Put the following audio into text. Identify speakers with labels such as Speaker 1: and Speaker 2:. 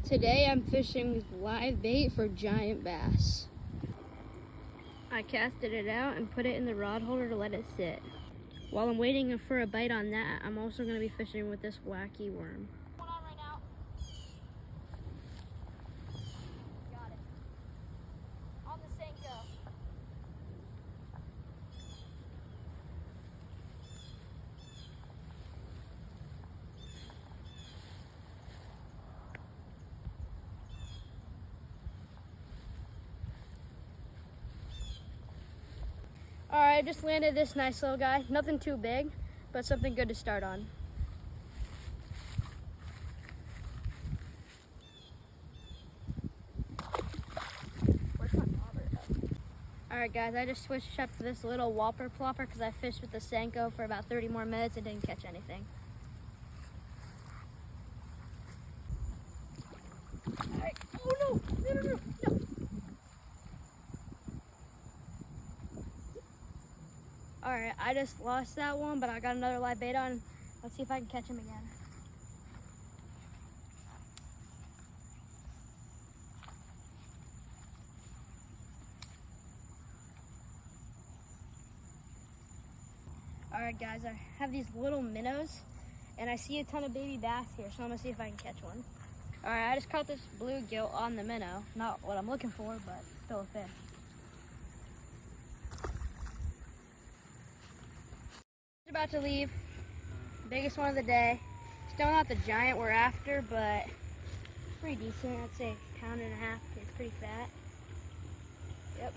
Speaker 1: Today I'm fishing with live bait for giant bass. I casted it out and put it in the rod holder to let it sit. While I'm waiting for a bite on that, I'm also going to be fishing with this wacky worm.
Speaker 2: What's going on right now? Got it. On the Senko.
Speaker 1: All right, I just landed this nice little guy. Nothing too big, but something good to start on.
Speaker 2: Where's my bobber?
Speaker 1: All right, guys, I just switched up to this little whopper plopper because I fished with the Senko for about 30 more minutes and didn't catch anything. All right. Oh, no. All right, I just lost that one, but I got another live bait on. Let's see if I can catch him again. All right, guys, I have these little minnows, and I see a ton of baby bass here, so I'm gonna see if I can catch one. All right, I just caught this bluegill on the minnow. Not what I'm looking for, but still a fish. About to leave, biggest one of the day. Still not the giant we're after, but pretty decent. I'd say 1.5 pounds. It's pretty fat. Yep.